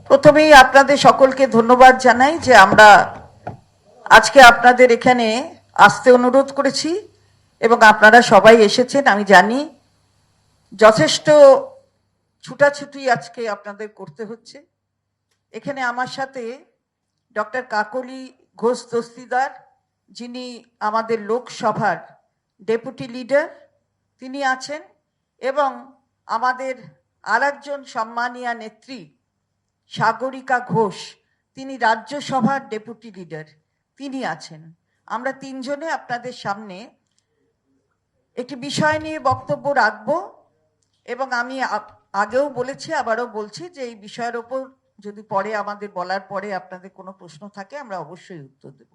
প্রথমেই আপনাদের সকলকে ধন্যবাদ জানাই যে আমরা আজকে আপনাদের এখানে আসতে অনুরোধ করেছি এবং আপনারা সবাই এসেছেন। আমি জানি যথেষ্ট ছুটাছুটি আজকে আপনাদের করতে হচ্ছে। এখানে আমার সাথে ডক্টর কাকলি ঘোষ দস্তিদার, যিনি আমাদের লোকসভার ডেপুটি লিডার, তিনি আছেন, এবং আমাদের আরেকজন সম্মানীয় নেত্রী সাগরিকা ঘোষ, তিনি রাজ্যসভার ডেপুটি লিডার, তিনি আছেন। আমরা তিনজনে আপনাদের সামনে একটি বিষয় নিয়ে বক্তব্য রাখব এবং আমি আগেও বলেছি, আবারও বলছি যে এই বিষয়ের ওপর যদি পরে আমাদের বলার পরে আপনাদের কোনো প্রশ্ন থাকে আমরা অবশ্যই উত্তর দেব।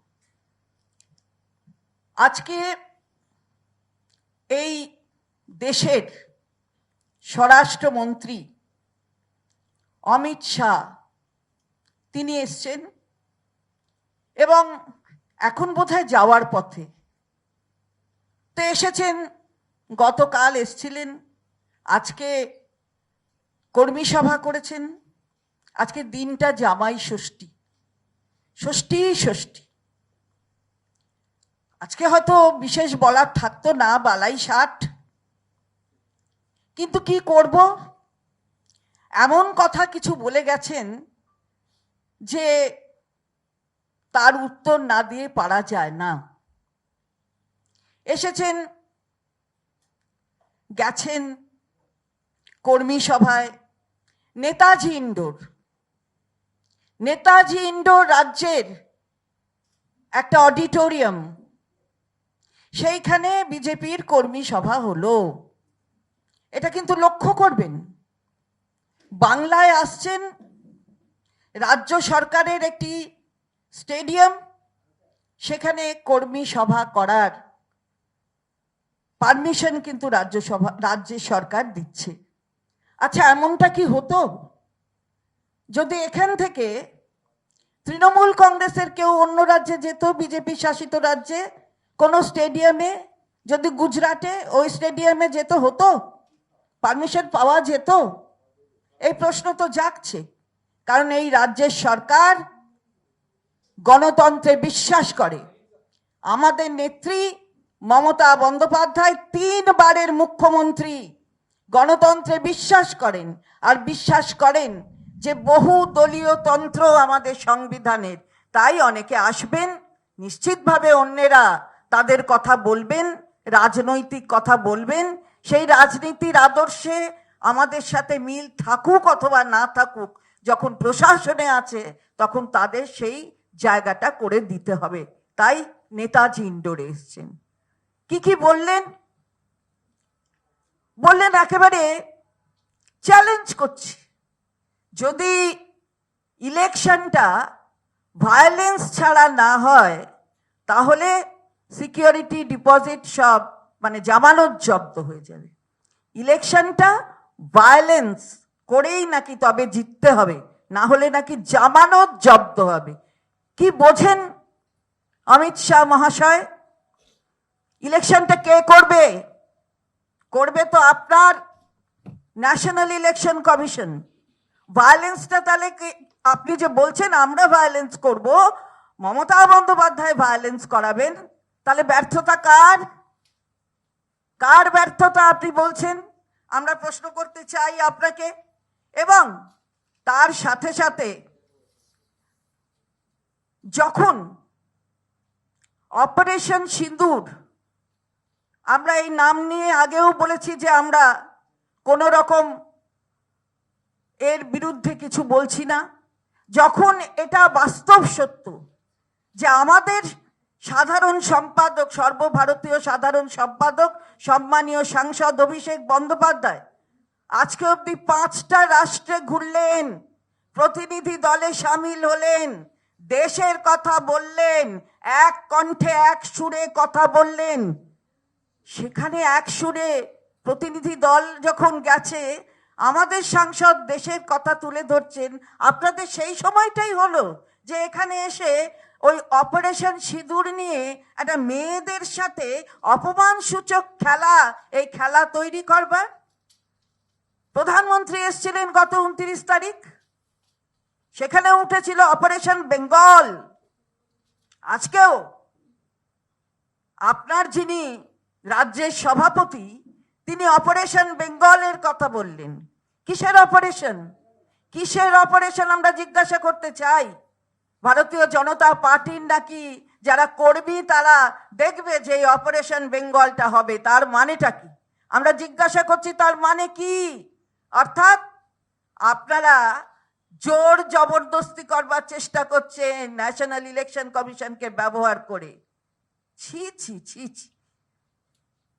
আজকে এই দেশের স্বরাষ্ট্রমন্ত্রী অমিত শাহ তিনি এসছেন এবং এখন বোধহয় যাওয়ার পথে। তো এসেছেন, গতকাল এসছিলেন, আজকে কর্মী সভা করেছেন। আজকে দিনটা জামাই ষষ্ঠী, ষষ্ঠী ষষ্ঠী। আজকে হয়তো বিশেষ বলার থাকতো না, বালাই ষাট, কিন্তু কি করব, এমন কথা কিছু বলে গেছেন যে তার উত্তর না দিয়ে পারা যায় না। এসেছেন, গেছেন কর্মী সভায় নেতাজি ইন্ডোর, নেতাজি ইন্ডোর রাজ্যের একটা অডিটোরিয়াম, সেইখানে বিজেপির কর্মী সভা হলো। এটা কিন্তু লক্ষ্য করবেন, বাংলায় আসছেন, রাজ্য সরকারের একটি স্টেডিয়াম, সেখানে কর্মী সভা করার পারমিশন কিন্তু রাজ্য সরকার দিচ্ছে। আচ্ছা, এমনটা কি হতো যদি এখান থেকে তৃণমূল কংগ্রেসের কেউ অন্য রাজ্যে যেত, বিজেপি শাসিত রাজ্যে কোনো স্টেডিয়ামে, যদি গুজরাটে ওই স্টেডিয়ামে যেত, হতো? পারমিশন পাওয়া যেত? এই প্রশ্ন তো জাগছে, কারণ এই রাজ্যের সরকার গণতন্ত্রে বিশ্বাস করে। আমাদের নেত্রী মমতা বন্দ্যোপাধ্যায় 3 বারের মুখ্যমন্ত্রী, গণতন্ত্রে বিশ্বাস করেন, আর বিশ্বাস করেন যে বহু দলীয় তন্ত্র আমাদের সংবিধানের। তাই অনেকে আসবেন, নিশ্চিতভাবে অন্যেরা তাদের কথা বলবেন, রাজনৈতিক কথা বলবেন, সেই রাজনীতির আদর্শে আমাদের সাথে মিল থাকুক অথবা না থাকুক, যখন প্রশাসনে আছে তখন তাদের সেই জায়গাটা করে দিতে হবে। তাই নেতাজি ইন্ডোরে এসছেন। কি বললেন? বললেন একেবারে চ্যালেঞ্জ করছি, যদি ইলেকশনটা ভায়োলেন্স ছাড়া না হয় তাহলে সিকিউরিটি ডিপোজিট সব জামানত জব্দ হয়ে যাবে। ইলেকশনটা ভায়োলেন্স করেই নাকি তবে জিততে হবে, না হলে নাকি জামানত জব্দ হবে। কি বোঝেন অমিত শাহ মহাশয়? ইলেকশনটা কে করবে? করবে তো আপনার ন্যাশনাল ইলেকশন কমিশন। ভায়োলেন্সটা তাহলে আপনি যে বলছেন আমরা ভায়োলেন্স করব, মমতা বন্দ্যোপাধ্যায় ভায়োলেন্স করাবেন, তাহলে ব্যর্থতা কার? কার ব্যর্থতা আপনি বলছেন? আমরা প্রশ্ন করতে চাই আপনাকে। এবং তার সাথে সাথে যখন অপারেশন সিঁদুর, আমরা এই নাম নিয়ে আগেও বলেছি যে আমরা কোনো রকম এর বিরুদ্ধে কিছু বলছি না, যখন এটা বাস্তব সত্য যে আমাদের সাধারণ সম্পাদক, সর্বভারতীয় সাধারণ সম্পাদক সম্মানীয় সাংসদ অভিষেক বন্দ্যোপাধ্যায় আজকে অবধি 5টা রাষ্ট্রে ঘুরলেন, প্রতিনিধি দলে সামিল হলেন, দেশের কথা বললেন, এক কণ্ঠে এক সুরে কথা বললেন। সেখানে এক সুরে প্রতিনিধি দল যখন গেছে, আমাদের সাংসদ দেশের কথা তুলে ধরছেন, আপনাদের সেই সময়টাই হলো যে এখানে এসে ওই অপারেশন সিঁদুর নিয়ে একটা মেয়েদের সাথে অপমানসূচক খেলা, এই খেলা তৈরি করবার। প্রধানমন্ত্রী এসেছিলেন গত 29 তারিখ, সেখানে উঠেছিল অপারেশন বেঙ্গল। আজকেও আপনার যিনি রাজ্যের সভাপতি, তিনি অপারেশন বেঙ্গলের কথা বললেন। কিসের অপারেশন? কিসের অপারেশন আমরা জিজ্ঞাসা করতে চাই। ভারতীয় জনতা পার্টির নাকি যারা কর্মী তারা দেখবে যে এই অপারেশন বেঙ্গলটা হবে, তার মানেটা কি? আমরা জিজ্ঞাসা করছি তার মানে কি? অর্থাৎ আপনারা জোর জবরদস্তি করবার চেষ্টা করছেন ন্যাশনাল ইলেকশন কমিশনকে ব্যবহার করে। ছি ছি ছি ছি।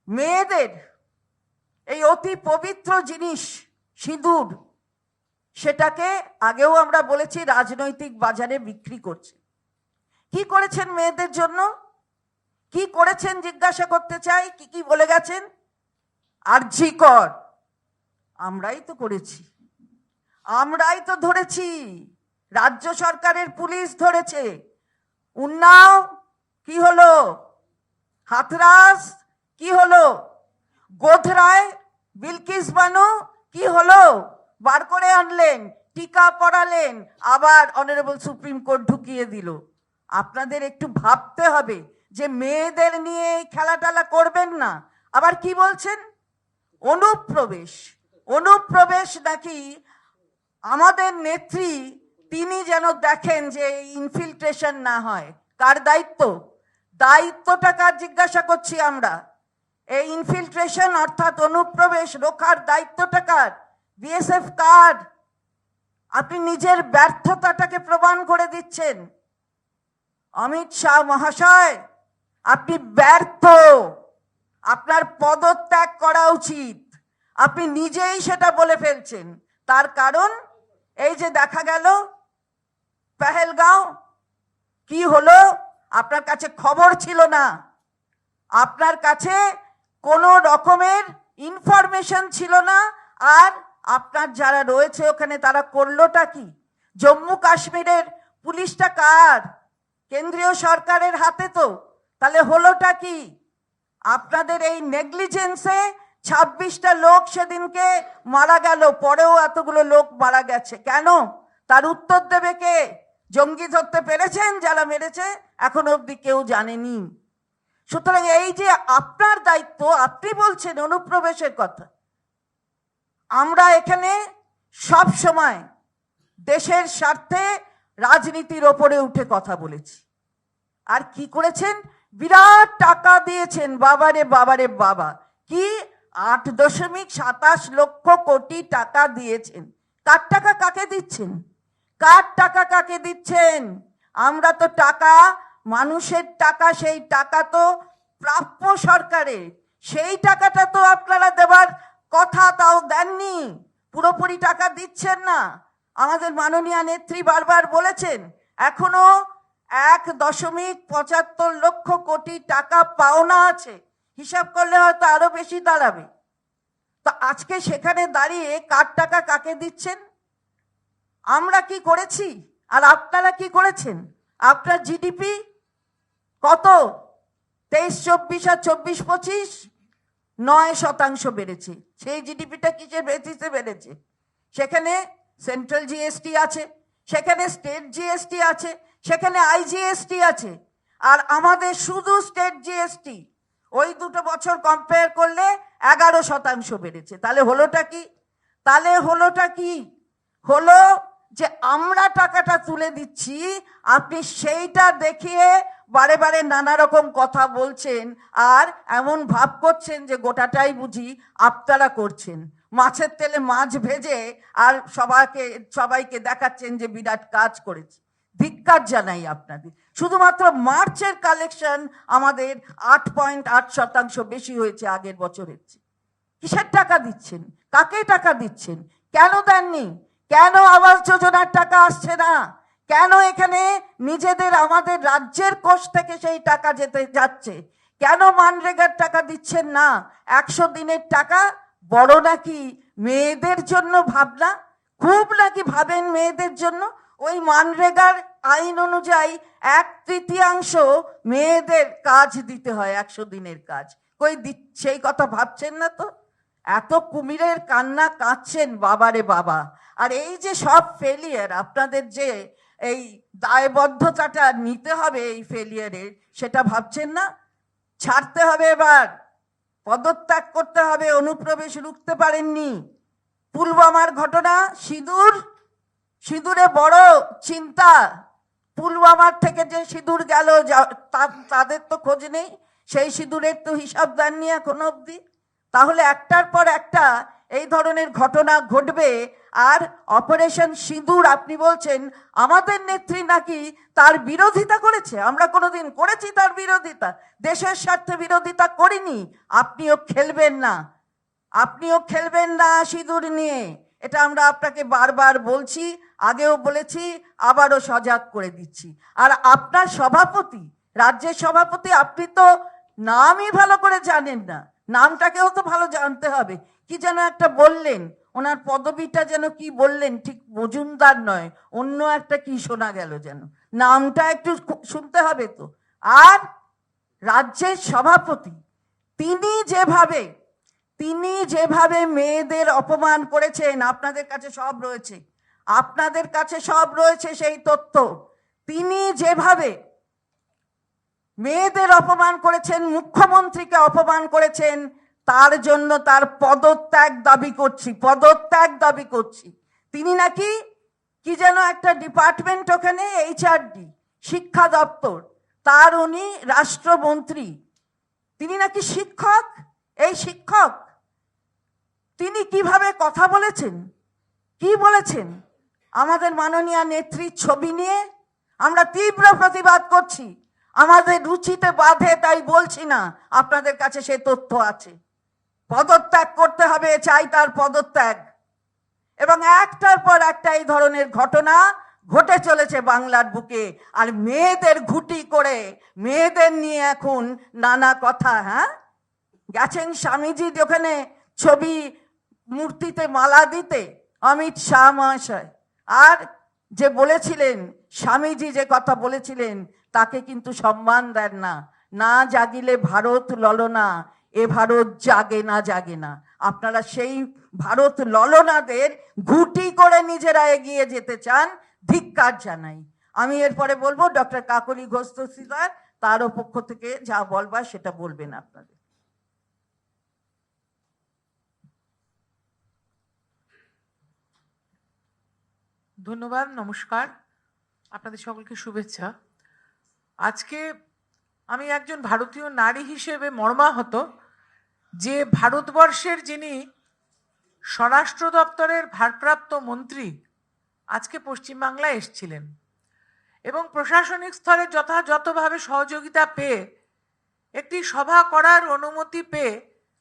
মেয়েদের এই অতি পবিত্র জিনিস সিঁদুর, সেটাকে আগেও আমরা বলেছি রাজনৈতিক বাজারে বিক্রি করছে। কি করেছেন মেয়েদের জন্য? কি করেছেন জিজ্ঞাসা করতে চাই। কি কি বলে গেছেন? আরজি কর আমরাই তো করেছি, আমরাই তো ধরেছি, রাজ্য সরকারের পুলিশ ধরেছে। উন্নাও কি হলো? হাথরাস কি হলো? গোধরায় বিলকিস বানু কি হলো? বার করে আনলেন, টিকা পড়ালেন, আবার অনারেবল সুপ্রিম কোর্ট ঢুকিয়ে দিল। আপনাদের একটু ভাবতে হবে যে মেয়েদের নিয়ে এই খেলাটালা করবেন না। আবার কি বলছেন? অনুপ্রবেশ। অনুপ্রবেশ নাকি আমাদের নেত্রী তিনি যেন দেখেন যে ইনফিল্ট্রেশন না হয়। কার দায়িত্ব? দায়িত্বটা কার জিজ্ঞাসা করছি আমরা। এই ইনফিল্ট্রেশন অর্থাৎ অনুপ্রবেশ রোখার দায়িত্বটা কার? বিএসএফ কার? আপনি নিজের ব্যর্থতাটাকে প্রমাণ করে দিচ্ছেন। অমিত শাহ মহাশয়, আপনি ব্যর্থ, আপনার পদত্যাগ করা উচিত। আপনি নিজেই সেটা বলে ফেলছেন। তার কারণ এই যে দেখা গেল পেহেলগাঁও কি হলো, আপনার কাছে খবর ছিল না, আপনার কাছে কোনো রকমের ইনফরমেশন ছিল না। আর আপনার যারা রয়েছে ওখানে তারা করলোটা কি? জম্মু কাশ্মীরের পুলিশটা কার? কেন্দ্রীয় সরকারের হাতে তো। তাহলে হলোটা কি? আপনাদের এই নেগলিজেন্সে 26টা লোক সেদিনকে মারা গেল, পরেও এতগুলো লোক মারা গেছে কেন? তার উত্তর দেবে কে? জঙ্গি ধরতে পেরেছেন যারা মেরেছে? এখনো অবধি কেউ জানেনি। সুতরাং এই যে আপনার দায়িত্ব, আপনি বলছেন অনুপ্রবেশের কথা। আমরা এখানে সব সময় দেশের স্বার্থে রাজনীতির ওপরে উঠে কথা বলেছি। আর কি করেছেন? বিরাট টাকা দিয়েছেন। বাবারে বাবারে বাবা, কি 8.27 লক্ষ কোটি টাকা দিয়েছেন। কার টাকা কাকে দিচ্ছেন? কার টাকা কাকে দিচ্ছেন? আমরা তো টাকা, মানুষের টাকা, সেই টাকা তো প্রাপ্য সরকারের। সেই টাকাটা তো আপনারা দেবার কথা, তাও দেননি। পুরোপুরি টাকা দিচ্ছেন না। আমাদের মাননীয় নেত্রী বারবার বলেছেন এখনো 1.75 লক্ষ কোটি টাকা পাওনা আছে। হিসাব করলে হয়তো আরো বেশি দাঁড়াবে। তো আজকে সেখানে দাঁড়িয়ে কার টাকা কাকে দিচ্ছেন? আমরা কি করেছি আর আপনারা কি করেছেন? আপনার জিডিপি কত? 23-24 আর 24-25 9% বেড়েছে। সেই জিডিপিটা কিসের বেসিসে বেড়েছে? সেখানে সেন্ট্রাল জিএসটি আছে, সেখানে স্টেট জিএসটি আছে, সেখানে আইজিএসটি আছে। আর আমাদের শুধু স্টেট জিএসটি ওই দুটো বছর কম্পেয়ার করলে 11% বেড়েছে। তাহলে হলোটা কি? তাহলে হলোটা কি? হলো যে আমরা টাকাটা তুলে দিচ্ছি, আপনি সেইটা দেখিয়ে বারে বারে নানা রকম কথা বলছেন আর এমন ভাব করছেন যে গোটাটাই বুঝি আপনারা করছেন। মাছের তেলে মাছ ভেজে আর সবাইকে দেখাচ্ছেন যে বিরাট কাজ করেছে। ধিক্কার জানাই আপনাদের। শুধুমাত্র মার্চের কালেকশন আমাদের 8.8% বেশি হয়েছে আগের বছরের চেয়ে। কিসের টাকা দিচ্ছেন? কাকে টাকা দিচ্ছেন? কেন দেননি? কেন আবাস যোজনার টাকা আসছে না? কেন এখানে নিজেদের আমাদের রাজ্যের কোষ থেকে সেই টাকা যাচ্ছে? কেন মানরেগার টাকা দিচ্ছেন না? 100 দিনের টাকা বড় নাকি মেয়েদের জন্য ভাবনা? খুব নাকি ভাবেন মেয়েদের জন্য? ওই মানরেগার আইন অনুযায়ী 1/3 মেয়েদের কাজ দিতে হয়, 100 দিনের কাজ। কই সেই কথা ভাবছেন না তো? এত কুমিরের কান্না কাঁদছেন বাবারে বাবা। আর এই যে সব ফেলিয়ার, আপনাদের যে এই দায়বদ্ধতাটা নিতে হবে এই ফেলিয়ারের, সেটা ভাবছেন না? ছাড়তে হবে, এবার পদত্যাগ করতে হবে। অনুপ্রবেশ রুখতে পারেননি। পুলওয়ামার ঘটনা, সিঁদুরে বড় চিন্তা। পুলওয়ামার থেকে যে সিঁদুর গেল, তাদের তো খোঁজ নেই, সেই সিঁদুরের তো হিসাব দেননি এখন অবধি। তাহলে একটার পর একটা এই ধরনের ঘটনা ঘটবে। আর অপারেশন সিঁদুর আপনি বলছেন, আমাদের নেত্রী নাকি তার বিরোধিতা করেছে। আমরা কোনোদিন করেছি তার বিরোধিতা? দেশের স্বার্থে বিরোধিতা করিনি। আপনিও খেলবেন না, আপনিও খেলবেন না সিঁদুর নিয়ে। এটা আমরা আপনাকে বারবার বলছি, আগেও বলেছি, আবারও সজাগ করে দিচ্ছি। আর আপনার সভাপতি, রাজ্যের সভাপতি, আপনি তো নামই ভালো করে জানেন না। নামটাকেও তো ভালো জানতে হবে। কি যেন একটা বললেন, ওনার পদবিটা যেন কি বললেন, ঠিক মজুমদার নয়, অন্য একটা কি শোনা গেল যেন। নামটা একটু শুনতে হবে তো। আর রাজ্যের সভাপতি, তিনি যেভাবে মেয়েদের অপমান করেছেন, আপনাদের কাছে সব রয়েছে সেই তথ্য। তিনি যেভাবে মেয়েদের অপমান করেছেন, মুখ্যমন্ত্রীকে অপমান করেছেন, তার জন্য তার পদত্যাগ দাবি করছি। তিনি নাকি কি যেন একটা ডিপার্টমেন্ট, ওখানে HRD, শিক্ষা দপ্তর, তার উনি রাষ্ট্রমন্ত্রী। তিনি নাকি শিক্ষক। এই শিক্ষক তিনি কিভাবে কথা বলেছেন, কি বলেছেন আমাদের মাননীয় নেত্রীর ছবি নিয়ে? আমরা তীব্র প্রতিবাদ করছি। আমাদের রুচিতে বাধে তাই বলছি না, আপনাদের কাছে সে তথ্য আছে। পদত্যাগ করতে হবে, চাই তার পদত্যাগ। এবং একটার পর একটা এই ধরনের ঘটনা ঘটে চলেছে বাংলার বুকে। আর মেয়েদের ঘুঁটি করে, মেয়েদের নিয়ে এখন নানা কথা। হ্যাঁ, গেছেন স্বামীজি ওখানে ছবি, মূর্তিতে মালা দিতে, অমিত শাহ মহাশয়। আর যে বলেছিলেন, স্বামীজি যে কথা বলেছিলেন, তাকে কিন্তু সম্মান দেন না। না জাগিলে ভারত ললনা, এ ভারত জাগে না। আপনারা সেই ভারত ললনাদের ঘুঁটি করে নিজেরা এগিয়ে যেতে চান, ধিক্কার জানাই। আমি এরপরে বলবো ডক্টর কাকলি ঘোষ তহসিলদার, তারও পক্ষ থেকে যা বলবার সেটা বলবেন আপনাদের। ধন্যবাদ, নমস্কার, আপনাদের সকলকে শুভেচ্ছা। আজকে আমি একজন ভারতীয় নারী হিসেবে মর্মাহত যে ভারতবর্ষের যিনি স্বরাষ্ট্র দপ্তরের ভারপ্রাপ্ত মন্ত্রী আজকে পশ্চিমবাংলায় এসেছিলেন এবং প্রশাসনিক স্তরে যথাযথভাবে সহযোগিতা পেয়ে একটি সভা করার অনুমতি পেয়ে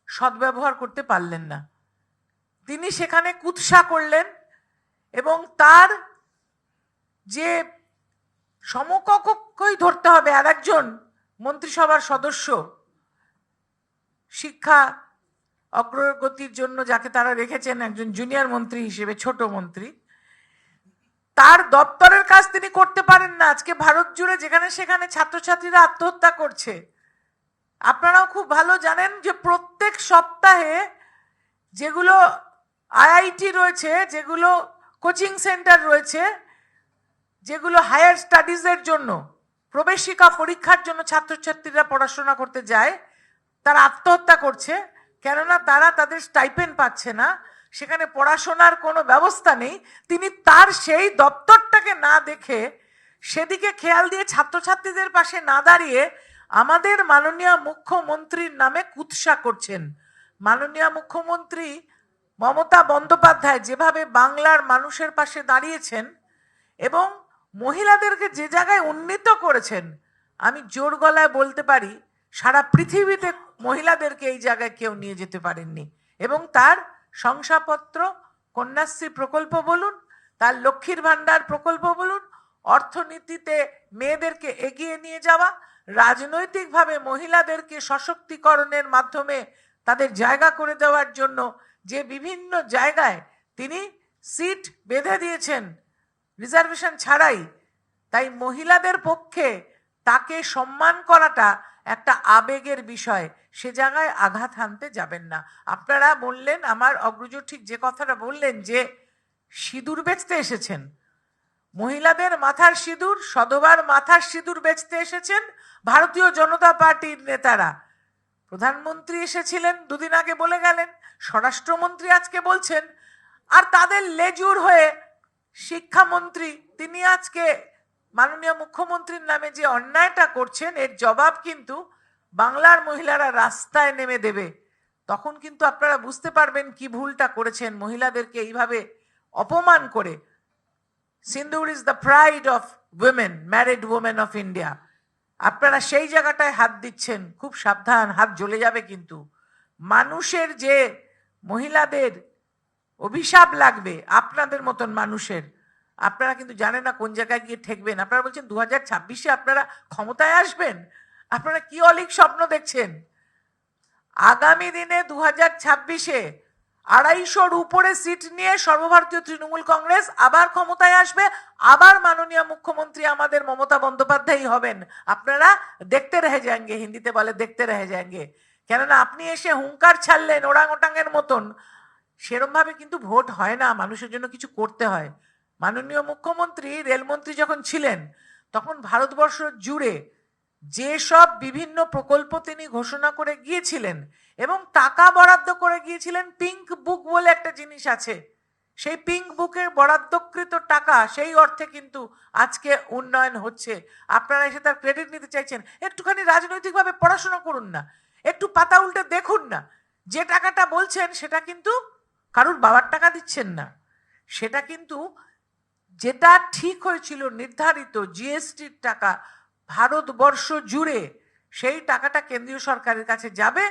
সদ্ব্যবহার করতে পারলেন না। তিনি সেখানে কুৎসা করলেন এবং তার যে সমকক্ষই ধরতে হবে আর একজন মন্ত্রিসভার সদস্য, শিক্ষা অগ্রগতির জন্য যাকে তারা রেখেছেন একজন জুনিয়র মন্ত্রী হিসেবে, ছোট মন্ত্রী, তার দপ্তরের কাজ তিনি করতে পারেন না। আজকে ভারত জুড়ে যেখানে সেখানে ছাত্রছাত্রীরা আত্মহত্যা করছে। আপনারাও খুব ভালো জানেন যে প্রত্যেক সপ্তাহে যেগুলো IIT রয়েছে, যেগুলো কোচিং সেন্টার রয়েছে, যেগুলো হায়ার স্টাডিজের জন্য, প্রবেশিকা পরীক্ষার জন্য ছাত্রছাত্রীরা পড়াশোনা করতে যায়, তারা আত্মহত্যা করছে। কেননা তারা তাদের স্টাইপেন্ড পাচ্ছে না, সেখানে পড়াশোনার কোনো ব্যবস্থা নেই। তিনি তার সেই দপ্তরটাকে না দেখে, সেদিকে খেয়াল দিয়ে ছাত্রছাত্রীদের পাশে না দাঁড়িয়ে আমাদের মাননীয় মুখ্যমন্ত্রীর নামে কুৎসা করছেন। মাননীয় মুখ্যমন্ত্রী মমতা বন্দ্যোপাধ্যায় যেভাবে বাংলার মানুষের পাশে দাঁড়িয়েছেন এবং মহিলাদেরকে যে জায়গায় উন্নীত করেছেন, আমি জোর গলায় বলতে পারি সারা পৃথিবীতে মহিলাদেরকে এই জায়গায় কেউ নিয়ে যেতে পারেননি। এবং তার শংসাপত্র, কন্যাশ্রী প্রকল্প বলুন, তার লক্ষ্মীর ভাণ্ডার প্রকল্প বলুন, অর্থনীতিতে মেয়েদেরকে এগিয়ে নিয়ে যাওয়া, রাজনৈতিকভাবে মহিলাদেরকে সশক্তিকরণের মাধ্যমে তাদের জায়গা করে দেওয়ার জন্য যে বিভিন্ন জায়গায় তিনি সিট বেঁধে দিয়েছেন রিজার্ভেশন ছাড়াই, তাই মহিলাদের পক্ষে তাকে সম্মান করাটা একটা আবেগের বিষয়। সে জায়গায় আঘাত হানতে যাবেন না। আপনারা বললেন, আমার অগ্রজ ঠিক যে কথাটা বললেন, যে সিঁদুর বেচতে এসেছেন, মহিলাদের মাথার সিঁদুর, সধবার মাথার সিঁদুর বেচতে এসেছেন ভারতীয় জনতা পার্টির নেতারা। প্রধানমন্ত্রী এসেছিলেন, দুদিন আগে বলে গেলেন, স্বরাষ্ট্রমন্ত্রী আজকে বলছেন, আর তাদের লেজুর হয়ে শিক্ষামন্ত্রী তিনি আজকে মাননীয় মুখ্যমন্ত্রীর নামে যে অন্যায়টা করছেন এর জবাব কিন্তু বাংলার মহিলারা রাস্তায় নেমে দেবে। তখন কিন্তু আপনারা বুঝতে পারবেন কি ভুলটা করেছেন মহিলাদেরকে এইভাবে অপমান করে। সিন্দুর is the pride of women, married women of India. আপনারা সেই জায়গাটায় হাত দিচ্ছেন, খুব সাবধান, হাত জ্বলে যাবে কিন্তু। মানুষের যে মহিলাদের অভিশাপ লাগবে আপনাদের মতন মানুষের, আপনারা কিন্তু জানেন না কোন জায়গায় গিয়ে ঠেকবেন। আপনারা বলছেন 2026-এ আপনারা ক্ষমতায় আসবেন, আপনারা কি অলীক স্বপ্ন দেখছেন? আগামী দিনে 2026-এ 250-র উপরে সিট নিয়ে সর্বভারতীয় তৃণমূল কংগ্রেস আবার ক্ষমতায় আসবে, আবার মাননীয় মুখ্যমন্ত্রী আমাদের মমতা বন্দ্যোপাধ্যায় হবেন। আপনারা দেখতে রহে যায়েঙ্গে, হিন্দিতে বলে দেখতে রহে যায়েঙ্গে। কেননা আপনি এসে হুঙ্কার ছাড়লেন ওরাং ওটাঙের মতন, সেরমভাবে কিন্তু ভোট হয় না, মানুষের জন্য কিছু করতে হয়। মাননীয় মুখ্যমন্ত্রী রেলমন্ত্রী যখন ছিলেন তখন ভারতবর্ষ জুড়ে যেসব বিভিন্ন প্রকল্প তিনি ঘোষণা করে গিয়েছিলেন এবং টাকা বরাদ্দ করে গিয়েছিলেন, পিঙ্ক বুক বলে একটা জিনিস আছে, সেই পিঙ্ক বুকের বরাদ্দকৃত টাকা সেই অর্থে কিন্তু আজকে উন্নয়ন হচ্ছে। আপনারা এসে তার ক্রেডিট নিতে চাইছেন। একটুখানি রাজনৈতিকভাবে পড়াশোনা করুন না, একটু পাতা উল্টে দেখুন না। যে টাকাটা বলছেন সেটা কিন্তু কারুর বাবার টাকা দিচ্ছেন না, সেটা কিন্তু যেটা ঠিক হয়েছিল নির্ধারিত জিএসটির টাকা ভারতবর্ষ জুড়ে, সেই টাকাটা কেন্দ্রীয় সরকারের কাছে যাবে,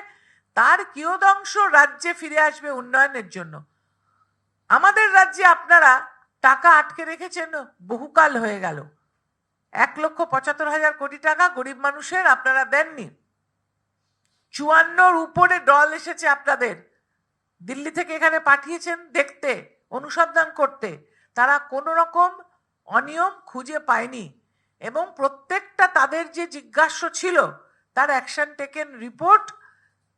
তার কিয়দংশ রাজ্যে ফিরে আসবে উন্নয়নের জন্য। আমাদের রাজ্যে আপনারা টাকা আটকে রেখেছেন বহুকাল হয়ে গেল, 1,75,000 কোটি টাকা গরিব মানুষের আপনারা দেননি। 54-র উপরে দল এসেছে আপনাদের, দিল্লি থেকে এখানে পাঠিয়েছেন দেখতে, অনুসন্ধান করতে, তারা কোনো রকম অনিয়ম খুঁজে পায়নি এবং প্রত্যেকটা তাদের যে জিজ্ঞাস্য ছিল তার অ্যাকশন টেকেন রিপোর্ট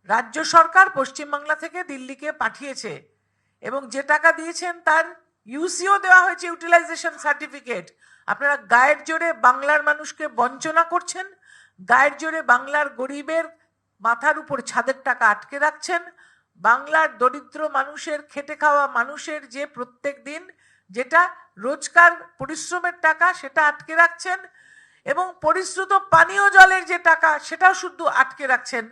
রাজ্য সরকার পশ্চিমবাংলা থেকে দিল্লিকে পাঠিয়েছে এবং যে টাকা দিয়েছেন তার ইউসিও দেওয়া হয়েছে, ইউটিলাইজেশন সার্টিফিকেট। আপনারা গায়ের জোরে বাংলার মানুষকে বঞ্চনা করছেন, গায়ের জোরে বাংলার গরিবের মাথার উপর ছাদের টাকা আটকে রাখছেন, বাংলার দরিদ্র মানুষের, খেটে খাওয়া মানুষের যে প্রত্যেক দিন যেটা রোজকার পরিশ্রমের টাকা সেটা আটকে রাখছেন এবং পরিশ্রুত পানীয় জলের যে টাকা সেটাও শুধু আটকে রাখছেন।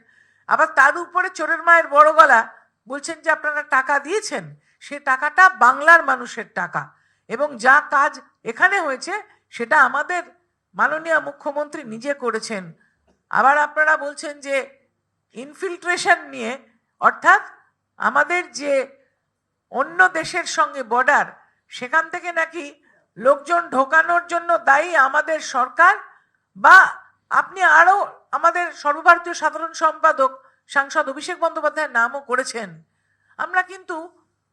আবার তার উপরে চোরের মায়ের বড় গলা বলছেন যে আপনারা টাকা দিয়েছেন, সে টাকাটা বাংলার মানুষের টাকা এবং যা কাজ এখানে হয়েছে সেটা আমাদের মাননীয় মুখ্যমন্ত্রী নিজে করেছেন। আবার আপনারা বলছেন যে ইনফিল্ট্রেশন নিয়ে, অর্থাৎ আমাদের যে অন্য দেশের সঙ্গে বর্ডার, সেখান থেকে নাকি লোকজন ঢোকানোর জন্য দায়ী আমাদের সরকার, বা আপনি আরও আমাদের সর্বভারতীয় সাধারণ সম্পাদক সাংসদ অভিষেক বন্দ্যোপাধ্যায়ের নামও করেছেন। আমরা কিন্তু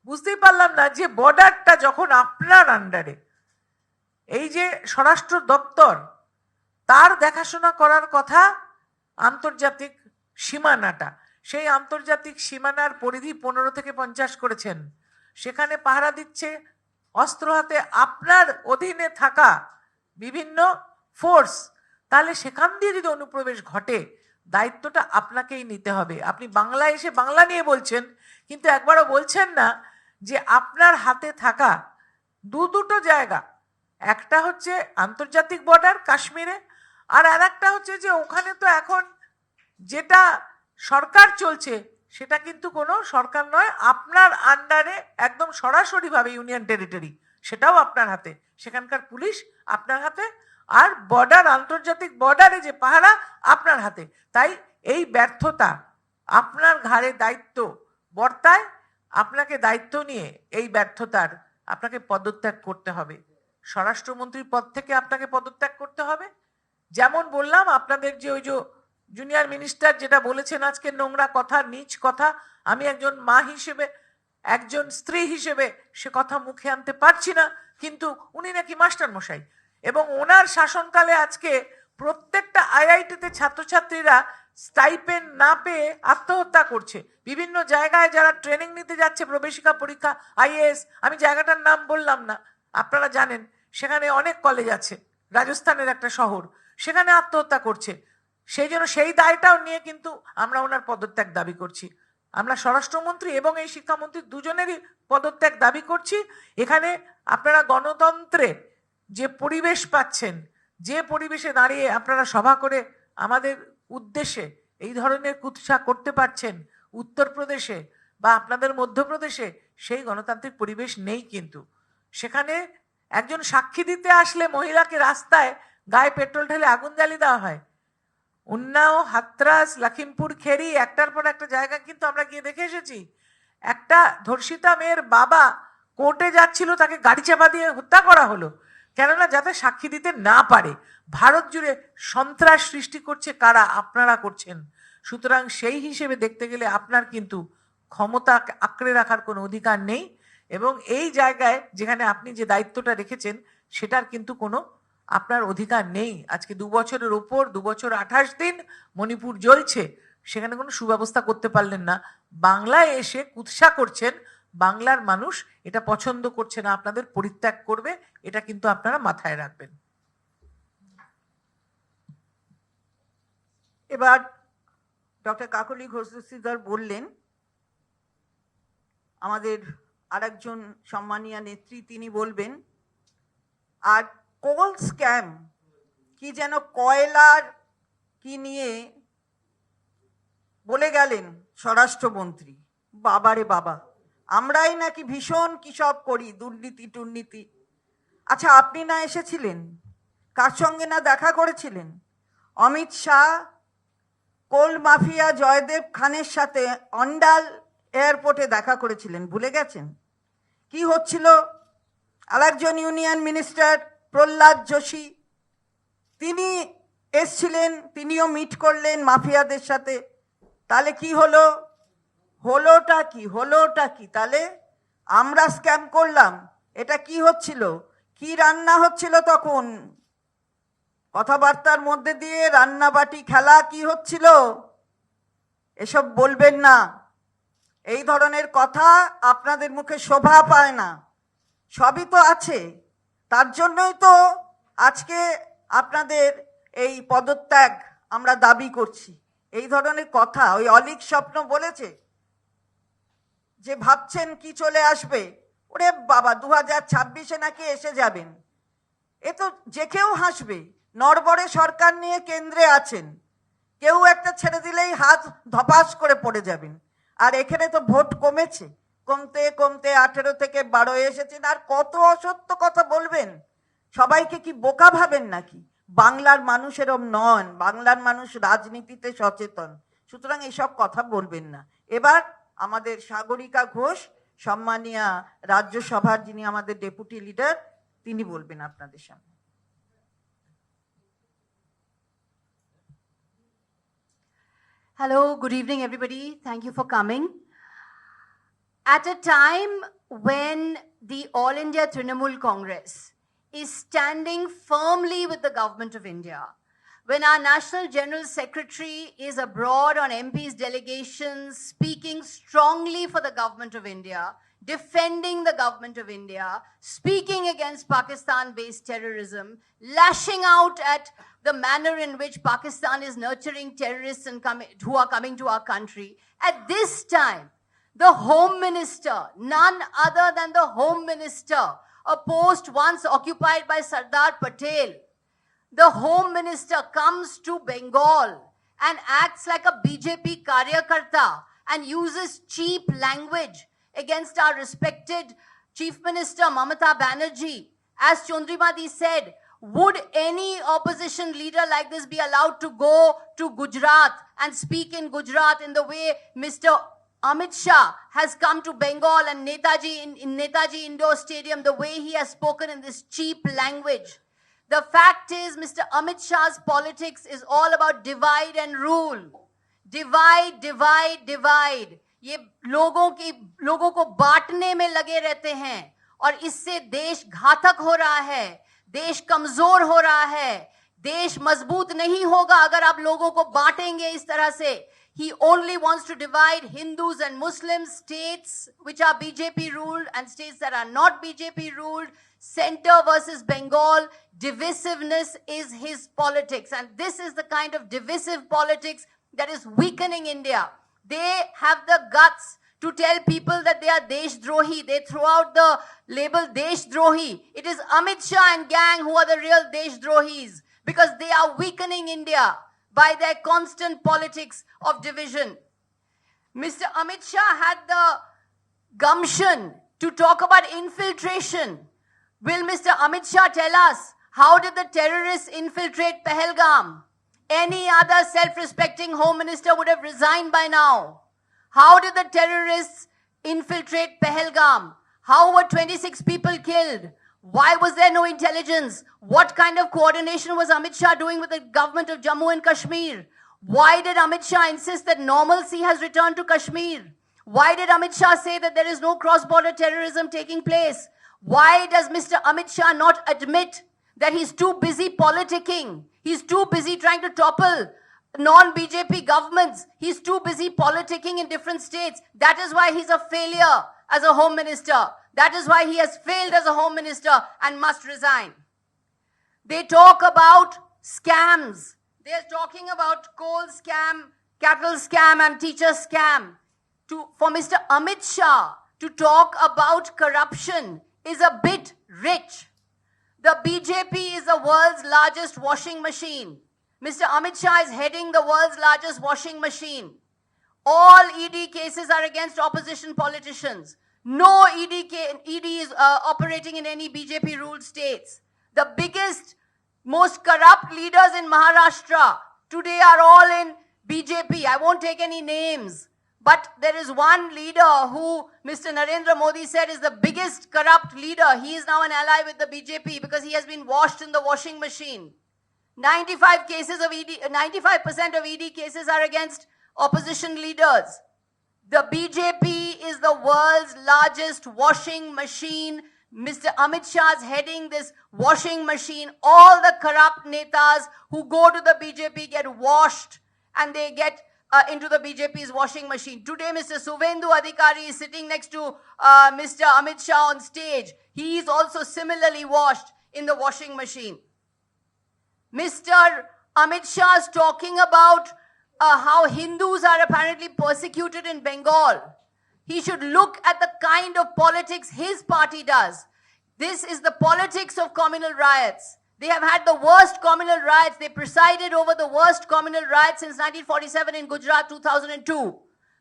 বুঝতেই পারলাম না যে বর্ডারটা যখন আপনার আন্ডারে, এই যে স্বরাষ্ট্র দপ্তর তার দেখাশোনা করার কথা আন্তর্জাতিক সীমানাটা, সেই আন্তর্জাতিক সীমানার পরিধি 15 থেকে 50 করেছেন, সেখানে পাহারা দিচ্ছে অস্ত্র হাতে আপনার অধীনে থাকা বিভিন্ন ফোর্স, তাহলে সেখান দিয়ে যদি অনুপ্রবেশ ঘটে দায়িত্বটা আপনাকেই নিতে হবে। আপনি বাংলায় এসে বাংলা নিয়ে বলছেন কিন্তু একবারও বলছেন না যে আপনার হাতে থাকা দুটো জায়গা, একটা হচ্ছে আন্তর্জাতিক বর্ডার কাশ্মীরে, আর একটা হচ্ছে যে ওখানে তো এখন যেটা সরকার চলছে সেটা কিন্তু কোনো সরকার নয়, আপনার আন্ডারে একদম সরাসরিভাবে ইউনিয়ন টেরিটরি, সেটাও আপনার হাতে, সেখানকার পুলিশ আপনার হাতে, আর বর্ডার, আন্তর্জাতিক বর্ডারে যে পাহারা আপনার হাতে। তাই এই ব্যর্থতা আপনার ঘাড়ে দায়িত্ব বর্তায়, আপনাকে দায়িত্ব নিয়ে এই ব্যর্থতার আপনাকে পদত্যাগ করতে হবে, স্বরাষ্ট্রমন্ত্রীর পদ থেকে আপনাকে পদত্যাগ করতে হবে। যেমন বললাম আপনাদের যে ওই যে জুনিয়র মিনিস্টার যেটা বলেছেন আজকে নোংরা কথা, নীচ কথা, আমি একজন মা হিসেবে, একজন স্ত্রী হিসেবে সে কথা মুখে আনতে পারছি না, কিন্তু উনি নাকি মাস্টার মশাই এবং ওনার শাসনকালে আজকে প্রত্যেকটা আইআইটিতে ছাত্রছাত্রীরা স্টাইপেন্ড না পেয়ে আত্মহত্যা করছে। বিভিন্ন জায়গায় যারা ট্রেনিং নিতে যাচ্ছে প্রবেশিকা পরীক্ষা আইএএস, আমি জায়গাটার নাম বললাম না, আপনারা জানেন, সেখানে অনেক কলেজ আছে, রাজস্থানের একটা শহর, সেখানে আত্মহত্যা করছে। সেই জন্য সেই দায়টাও নিয়ে কিন্তু আমরা ওনার পদত্যাগ দাবি করছি। আমরা স্বরাষ্ট্রমন্ত্রী এবং এই শিক্ষামন্ত্রী দুজনেরই পদত্যাগ দাবি করছি। এখানে আপনারা গণতন্ত্রে যে পরিবেশ পাচ্ছেন, যে পরিবেশে দাঁড়িয়ে আপনারা সভা করে আমাদের উদ্দেশ্যে এই ধরনের কুৎসা করতে পারছেন উত্তরপ্রদেশে বা আপনাদের মধ্যপ্রদেশে, সেই গণতান্ত্রিক পরিবেশ নেই। কিন্তু সেখানে একজন সাক্ষী দিতে আসলে মহিলাকে রাস্তায় গায়ে পেট্রোল ঢেলে আগুন জ্বালিয়ে দেওয়া হয়। উন্নাও, হাতরাস, লখিমপুর খেরি, একটার পর একটা জায়গা কিন্তু আমরা গিয়ে দেখে এসেছি। একটা ধর্ষিতা মেয়ের বাবা কোর্টে যাচ্ছিল, তাকে গাড়ি চাপা দিয়ে হত্যা করা হলো, কেননা যাতে সাক্ষী দিতে না পারে। ভারত জুড়ে সন্ত্রাস সৃষ্টি করছে কারা? আপনারা করছেন। সুতরাং সেই হিসেবে দেখতে গেলে আপনার কিন্তু ক্ষমতা আঁকড়ে রাখার কোনো অধিকার নেই, এবং এই জায়গায় যেখানে আপনি যে দায়িত্বটা রেখেছেন সেটার কিন্তু কোনো আপনার অধিকার নেই। আজকে 2 বছরের ওপর, 2 বছর 28 দিন মণিপুর জ্বলছে, সেখানে কোনো সুব্যবস্থা করতে পারলেন না। বাংলায় এসে কুৎসা করছেন, বাংলার মানুষ এটা পছন্দ করছে না, আপনাদের পরিত্যাগ করবে, এটা কিন্তু আপনারা মাথায় রাখবেন। এবার ডক্টর কাকলি ঘোষ দস্তিদার বললেন, আমাদের আরেকজন সম্মানীয় নেত্রী তিনি বলবেন। আর কোল স্ক্যাম কি যেন কয়লার কি নিয়ে বলে গেলেন স্বরাষ্ট্রমন্ত্রী। বাবারে বাবা, আমরাই নাকি ভীষণ কি সব করি, দুর্নীতি টুর্নীতি। আচ্ছা, আপনি না এসেছিলেন? কার সঙ্গে না দেখা করেছিলেন? অমিত শাহ কোল মাফিয়া জয়দেব খানের সাথে অন্ডাল এয়ারপোর্টে দেখা করেছিলেন, ভুলে গেছেন? কি হচ্ছিল? আরেকজন ইউনিয়ন মিনিস্টার প্রহ্লাদ যোশী, তিনি এসছিলেন, তিনিও মিট করলেন মাফিয়াদের সাথে। তাহলে কি হলো? হলোটা কি? তাহলে আমরা স্ক্যাম করলাম, এটা কি হচ্ছিল? কি রান্না হচ্ছিল তখন? কথাবার্তার মধ্যে দিয়ে রান্নাবাটি খেলা কি হচ্ছিল? এসব বলবেন না। এই ধরনের কথা আপনাদের মুখে শোভা পায় না। সবই তো আছে, তার জন্যই তো আজকে আপনাদের এই পদত্যাগ আমরা দাবি করছি। এই ধরনের কথা, ওই অলিক স্বপ্ন বলেছে যে ভাবছেন কি চলে আসবে, ওরে বাবা 2026-এ নাকি এসে যাবেন, এ তো যে কেউ হাসবে। নড়বড়ে সরকার নিয়ে কেন্দ্রে আছেন, কেউ একটা ছেড়ে দিলেই হাত ধপাস করে পড়ে যাবেন। আর এখানে তো ভোট কমেছে, কমতে কমতে 18 থেকে 12 এসেছেন, আর কত অসত্য কথা বলবেন? সবাইকে কি বোকা ভাবেন নাকি? বাংলার মানুষ এরম নন, বাংলার মানুষ রাজনীতিতে সচেতন। সুতরাং এসব কথা বলবেন না। এবার আমাদের সাগরিকা ঘোষ, সম্মানীয় রাজ্যসভার যিনি আমাদের ডেপুটি লিডার, তিনি বলবেন আপনাদের সামনে। Hello, good evening, everybody. Thank you for coming. At a time when the All India Trinamool Congress is standing firmly with the government of India, when our National General Secretary is abroad on MPs' delegations, speaking strongly for the government of India, defending the government of India, speaking against Pakistan-based terrorism, lashing out at the manner in which Pakistan is nurturing terrorists and who are coming to our country. At this time, the Home Minister, none other than the Home Minister, a post once occupied by Sardar Patel, the Home Minister comes to Bengal and acts like a BJP karyakarta and uses cheap language against our respected Chief Minister Mamata Banerjee. As Chondrimadi said, would any opposition leader like this be allowed to go to Gujarat and speak in Gujarat in the way Mr. Amit Shah has come to Bengal and Netaji in Netaji Indoor Stadium, the way he has spoken in this cheap language? The fact is, Mr. Amit Shah's politics is all about divide and rule. Divide, divide, divide. ये लोगों को बांटने में लगे रहते हैं और इससे देश घातक हो रहा है, देश कमजोर हो रहा है। देश मजबूत नहीं होगा अगर आप लोगों को बांटेंगे इस तरह से. He only wants to divide Hindus and Muslims, states which are BJP ruled and states that are not BJP ruled, center versus Bengal. Divisiveness is his politics, and this is the kind of divisive politics that is weakening India. They have the guts to tell people that they are Deshdrohi. They throw out the label Deshdrohi. It is Amit Shah and gang who are the real Deshdrohis because they are weakening India by their constant politics of division. Mr. Amit Shah had the gumption to talk about infiltration. Will Mr. Amit Shah tell us how did the terrorists infiltrate Pahalgam? Any other self-respecting home minister would have resigned by now. How did the terrorists infiltrate Pahalgam? How were 26 people killed? Why was there no intelligence? What kind of coordination was Amit Shah doing with the government of Jammu and Kashmir? Why did Amit Shah insist that normalcy has returned to Kashmir? Why did Amit Shah say that there is no cross-border terrorism taking place? Why does Mr. Amit Shah not admit that he's too busy politicking? He's too busy trying to topple non-BJP governments. He's too busy politicking in different states. That is why he's a failure as a home minister. That is why he has failed as a home minister and must resign. They talk about scams. They're talking about coal scam, cattle scam, and teacher scam. For Mr. Amit Shah to talk about corruption is a bit rich. The BJP is the world's largest washing machine. Mr. Amit Shah is heading the world's largest washing machine. All ED cases are against opposition politicians. No ED is operating in any BJP-ruled states. The biggest, most corrupt leaders in Maharashtra today are all in BJP. I won't take any names. But there is one leader who Mr. Narendra Modi said is the biggest corrupt leader. He is now an ally with the BJP because he has been washed in the washing machine. 95% of ED cases are against opposition leaders. The BJP is the world's largest washing machine. Mr. Amit Shah is heading this washing machine. All the corrupt netas who go to the BJP get washed and they get into the BJP's washing machine. Today, Mr. Suvendu Adhikari is sitting next to Mr. Amit Shah on stage. He is also similarly washed in the washing machine. Mr. Amit Shah is talking about how Hindus are apparently persecuted in Bengal. He should look at the kind of politics his party does. This is the politics of communal riots. They have had the worst communal riots. They presided over the worst communal riots since 1947 in Gujarat 2002.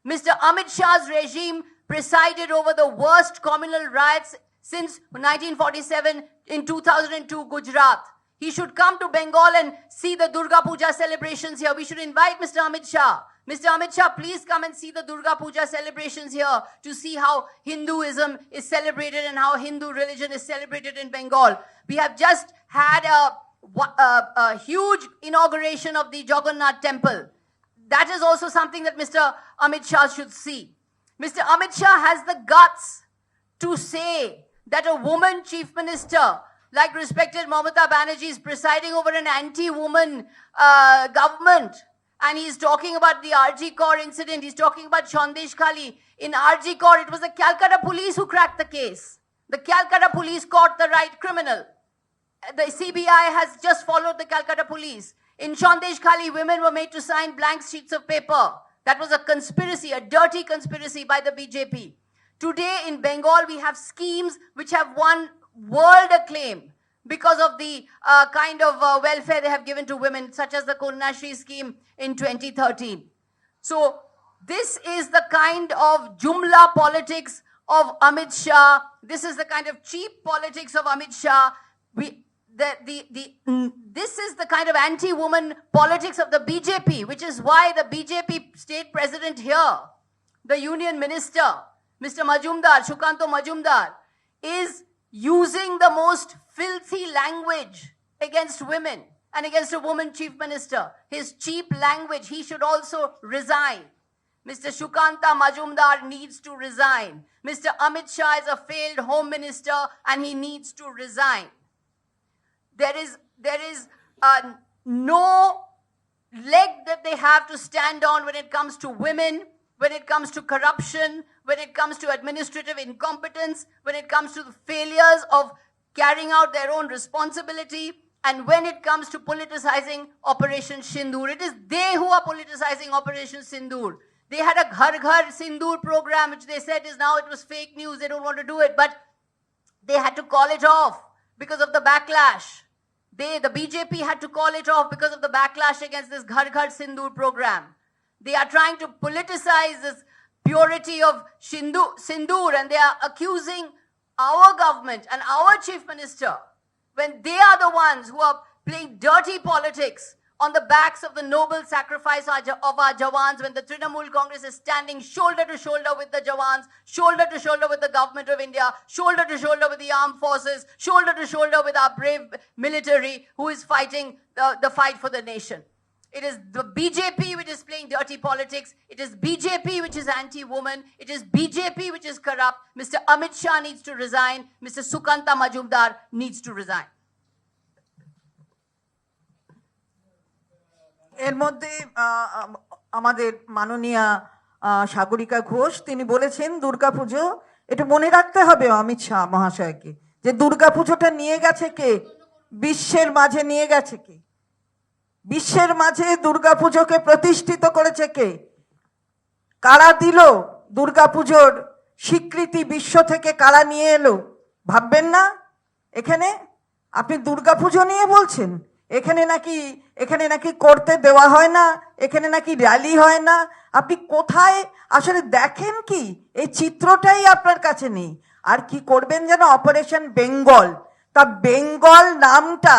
Mr. Amit Shah's regime presided over the worst communal riots since 1947 in 2002 Gujarat. He should come to Bengal and see the Durga Puja celebrations here. We should invite Mr. Amit Shah. Mr. Amit Shah, please come and see the Durga Puja celebrations here to see how Hinduism is celebrated and how Hindu religion is celebrated in Bengal. We have just had a huge inauguration of the Jagannath temple. That is also something that Mr. Amit Shah should see. Mr. Amit Shah has the guts to say that a woman chief minister like respected Mamata Banerjee is presiding over an anti-woman government. And he's talking about the RG Kaur incident. He's talking about Sandesh Khali. In RG Kaur, it was the Calcutta police who cracked the case. The Calcutta police caught the right criminal. The CBI has just followed the Calcutta police. In Sandesh Khali, women were made to sign blank sheets of paper. That was a conspiracy, a dirty conspiracy by the BJP. Today in Bengal, we have schemes which have won world acclaim because of the kind of welfare they have given to women, such as the Konashri scheme in 2013. So this is the kind of Jumla politics of Amit Shah. This is the kind of cheap politics of Amit Shah. This is the kind of anti-woman politics of the BJP, which is why the BJP state president here, the union minister, Mr. Majumdar, Shukanto Majumdar, is using the most filthy language against women and against a woman chief minister. His cheap language, he should also resign. Mr. Shukanta Majumdar needs to resign. Mr. Amit Shah is a failed home minister and he needs to resign. There is no leg that they have to stand on when it comes to women, when it comes to corruption, when it comes to administrative incompetence, when it comes to the failures of carrying out their own responsibility, and when it comes to politicizing Operation Sindoor. It is they who are politicizing Operation Sindoor. They had a Ghar Ghar Sindoor program, which they said is now it was fake news, they don't want to do it, but they had to call it off because of the backlash. The BJP had to call it off because of the backlash against this Ghar Ghar Sindoor program. They are trying to politicize this purity of Sindoor, and they are accusing our government and our chief minister when they are the ones who are playing dirty politics on the backs of the noble sacrifice of our Jawans, when the Trinamool Congress is standing shoulder to shoulder with the Jawans, shoulder to shoulder with the government of India, shoulder to shoulder with the armed forces, shoulder to shoulder with our brave military who is fighting the fight for the nation. It is the BJP which is playing dirty politics. It is BJP which is anti-woman. It is BJP which is corrupt. Mr. Amit Shah needs to resign. Mr. Sukanta Majumdar needs to resign. এর মধ্যে আমাদের মাননীয়া সাগরিকা ঘোষ তিনি বলেছেন দুর্গাপুজো, এটা মনে রাখতে হবে অমিত শাহ মহাশয়কে, যে দুর্গাপুজোটা নিয়ে গেছে কে, বিশ্বের মাঝে নিয়ে গেছে কে, বিশ্বের মাঝে দুর্গাপুজোকে প্রতিষ্ঠিত করেছে কে, কারা দিল দুর্গাপুজোর স্বীকৃতি, বিশ্ব থেকে কারা নিয়ে এলো ভাববেন না? এখানে আপনি দুর্গাপুজো নিয়ে বলছেন, এখানে নাকি করতে দেওয়া হয় না, এখানে নাকি র্যালি হয় না। আপনি কোথায় আসলে দেখেন কি? এই চিত্রটাই আপনার কাছে নেই। আর কি করবেন যেন অপারেশন বেঙ্গল, তা বেঙ্গল নামটা,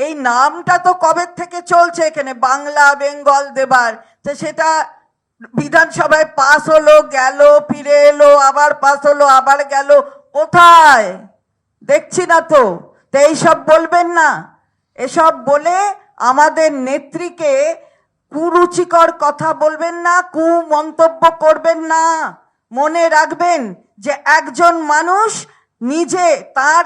এই নামটা তো কবে থেকে চলছে এখানে বাংলা বেঙ্গল দেবার, তো সেটা বিধানসভায় পাস হলো, গেল, ফিরে এলো, আবার পাস হলো, আবার গেল, কোথায় দেখছি না তো। তো এইসব বলবেন না, এসব বলে আমাদের নেত্রীকে কুরুচিকর কথা বলবেন না, কুমন্তব্য করবেন না। মনে রাখবেন যে একজন মানুষ নিজে তার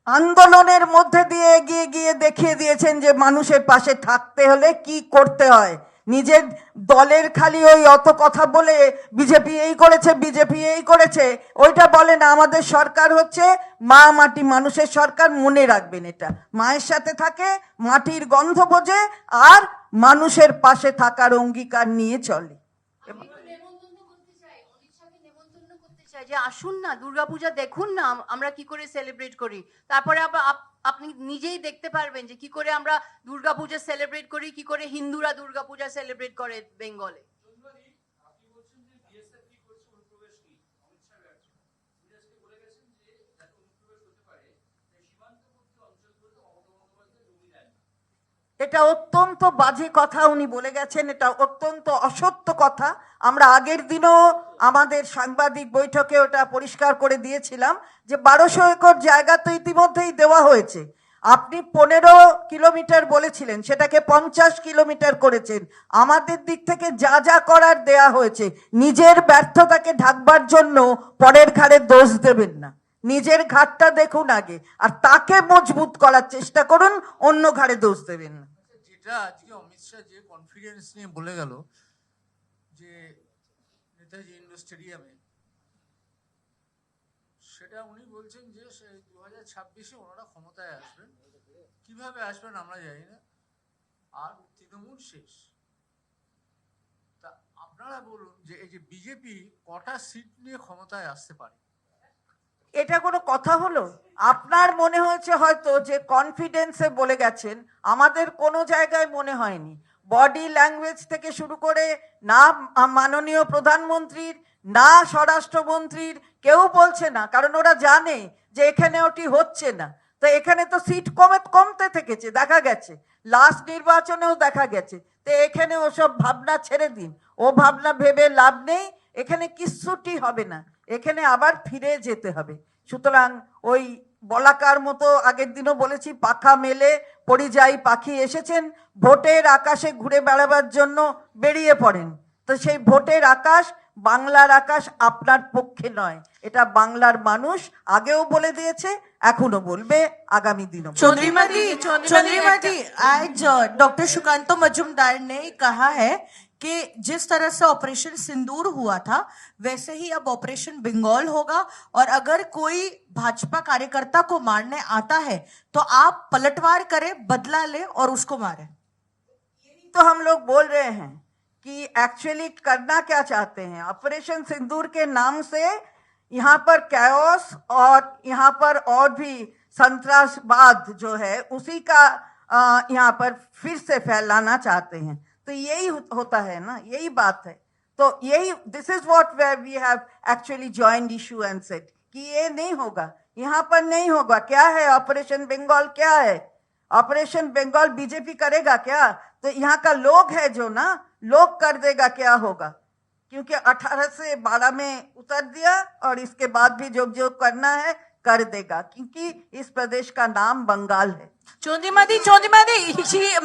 আন্দোলনের মধ্যে দিয়ে এগিয়ে গিয়ে দেখিয়ে দিয়েছেন যে মানুষের পাশে থাকতে হলে কি করতে হয়। নিজের দলের খালি ওই অত কথা বলে বিজেপি এই করেছে, বিজেপি এই করেছে, ওইটা বলে না। আমাদের সরকার হচ্ছে মা মাটি মানুষের সরকার, মনে রাখবেন এটা। মায়ের সাথে থাকে, মাটির গন্ধ বোঝে, আর মানুষের পাশে থাকার অঙ্গীকার নিয়ে চলে। যে আসুন না দুর্গাপূজা দেখুন না আমরা কি করে সেলিব্রেট করি, তারপরে আপনি নিজেই দেখতে পারবেন যে কি করে আমরা দুর্গাপূজা সেলিব্রেট করি, কি করে হিন্দুরা দুর্গাপূজা সেলিব্রেট করে বেঙ্গলে। এটা অত্যন্ত বাজে কথা উনি বলে গেছেন, এটা অত্যন্ত অসত্য কথা। আমরা আগের দিনও আমাদের সাংবাদিক বৈঠকে ওটা পরিষ্কার করে দিয়েছিলাম যে 1200 একর জায়গা তো ইতিমধ্যেই দেওয়া হয়েছে। আপনি 15 কিলোমিটার বলেছিলেন, সেটাকে 50 কিলোমিটার করেছেন। আমাদের দিক থেকে যা যা করার দেয়া হয়েছে। নিজের ব্যর্থতাকে ঢাকবার জন্য পরের ঘাড়ে দোষ দেবেন না, নিজের ঘাটটা দেখুন আগে, আর তাকে মজবুত করার চেষ্টা করুন, অন্য ঘাড়ে দোষ দেবেন না। যেটা আজকে অমিত শাহ যে কনফিডেন্স নিয়ে বলে গেল যে নেতাজি ইন্ডোর স্টেডিয়ামে, সেটা উনি বলছেন যে 2026-এ ওনারা ক্ষমতায় আসবেন। কিভাবে আসবেন আমরা জানি না, আর তৃণমূল শেষ। তা আপনারা বলুন যে এই যে বিজেপি কটা সিট নিয়ে ক্ষমতায় আসতে পারে? এটা কোনো কথা হলো? আপনার মনে হয়েছে হয়তো যে কনফিডেন্সে বলে গেছেন, আমাদের কোনো জায়গায় মনে হয়নি। বডি ল্যাঙ্গুয়েজ থেকে শুরু করে না মাননীয় প্রধানমন্ত্রীর, না স্বরাষ্ট্রমন্ত্রীর কেউ বলছে না, কারণ ওরা জানে যে এখানে ওটি হচ্ছে না। তো এখানে তো সিট কমতে থেকেছে, দেখা গেছে লাস্ট নির্বাচনেও দেখা গেছে। তো এখানে ওসব ভাবনা ছেড়ে দিন, ও ভাবনা ভেবে লাভ নেই, এখানে কিচ্ছুটি হবে না, এখানে আবার ফিরে যেতে হবে। সুতরাং ওই বলাকার মতো আগের দিনও বলেছি, পাখা মেলে পরিযায়ী পাখি এসেছেন, ভোটের আকাশে ঘুরে বেড়াবার জন্য বেরিয়ে পড়েন। তো সেই ভোটের আকাশ, বাংলার আকাশ আপনার পক্ষে নয়। এটা বাংলার মানুষ আগেও বলে দিয়েছে, এখনো বলবে, আগামী দিনও বলবে। चंद्रिमा जी, आज डॉक्टर सुकांतो मजूमदार ने कहा है कि जिस तरह से ऑपरेशन सिंदूर हुआ था वैसे ही अब ऑपरेशन बंगाल होगा, और अगर कोई भाजपा कार्यकर्ता को मारने आता है तो आप पलटवार करें, बदला ले और उसको मारें। तो हम लोग बोल रहे हैं कि एक्चुअली करना क्या चाहते हैं। ऑपरेशन सिंदूर के नाम से यहाँ पर कैओस और यहाँ पर और भी संतरासवाद जो है उसी का यहाँ पर फिर से फैलाना चाहते हैं। तो यही होता है ना, यही बात है। तो यही this is what where we have actually joined issue and said कि ये नहीं होगा, यहाँ पर नहीं होगा। क्या है ऑपरेशन बंगाल, क्या है ऑपरेशन बंगाल? बीजेपी करेगा क्या? तो यहाँ का लोग है जो ना, लोग कर देगा, क्या होगा? क्योंकि 18 से 12 में उतर दिया और इसके बाद भी जो जो करना है कर देगा, क्योंकि इस प्रदेश का नाम बंगाल है। चंद्रिमा दी,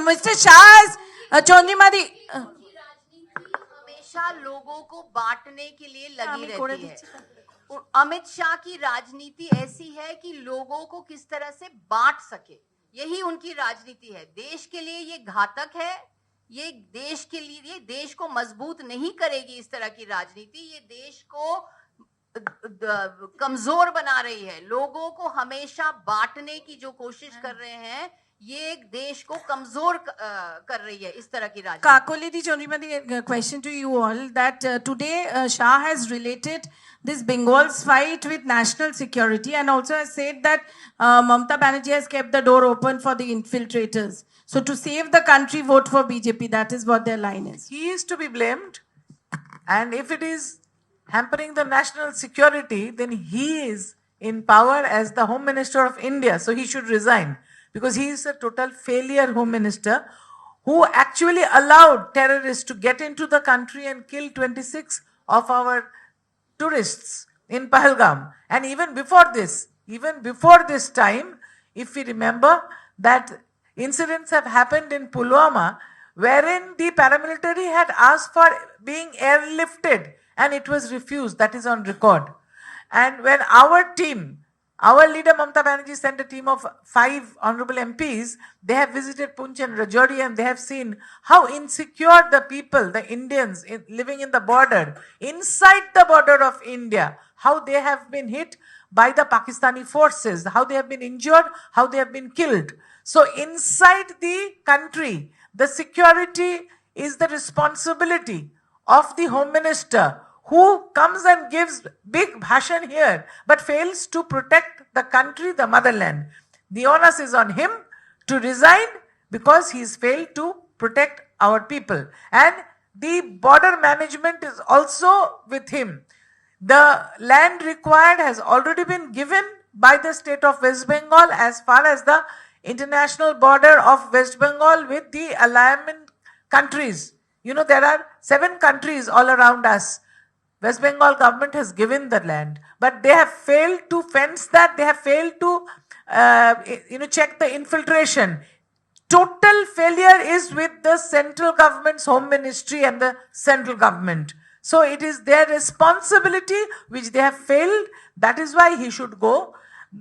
मिस्टर शाह, चंद्रिमा दी, हमेशा लोगों को बांटने के लिए लगी रहती है। अमित शाह की राजनीति ऐसी है कि लोगों को किस तरह से बांट सके, यही उनकी राजनीति है। देश के लिए ये घातक है, ये देश के लिए, ये देश को मजबूत नहीं करेगी इस तरह की राजनीति। ये देश को कमजोर बना रही है। लोगों को हमेशा बांटने की जो कोशिश कर रहे हैं, ये एक देश को कमजोर कर रही है इस तरह की राजनीति। Kakolidi Chondrimadi, question to you all that today Shah has related this Bengal's fight with national security and also has said that Mamata Banerjee has kept the door open for the infiltrators. So to save the country, vote for BJP. That is what their line is. He is to be blamed, and if it is hampering the national security, then he is in power as the Home Minister of India, so he should resign, because he is a total failure Home Minister who actually allowed terrorists to get into the country and kill 26 of our tourists in Pahalgam. And even before this time, if we remember that incidents have happened in Pulwama wherein the paramilitary had asked for being airlifted and it was refused. That is on record. And when our leader Mamata Banerjee sent a team of 5 honorable MPs, they have visited Poonch and Rajouri and they have seen how insecure the people, the Indians living in the border, inside the border of India, how they have been hit by the Pakistani forces, how they have been injured, how they have been killed. So inside the country, the security is the responsibility of the Home Minister, who comes and gives big bhashan here but fails to protect the country, the motherland. The onus is on him to resign because he's failed to protect our people. And the border management is also with him. The land required has already been given by the state of West Bengal as far as the international border of West Bengal with the alignment countries. You know, there are 7 countries all around us. West Bengal government has given the land, but they have failed to fence that. They have failed to, check the infiltration. Total failure is with the central government's home ministry and the central government. So it is their responsibility which they have failed. That is why he should go.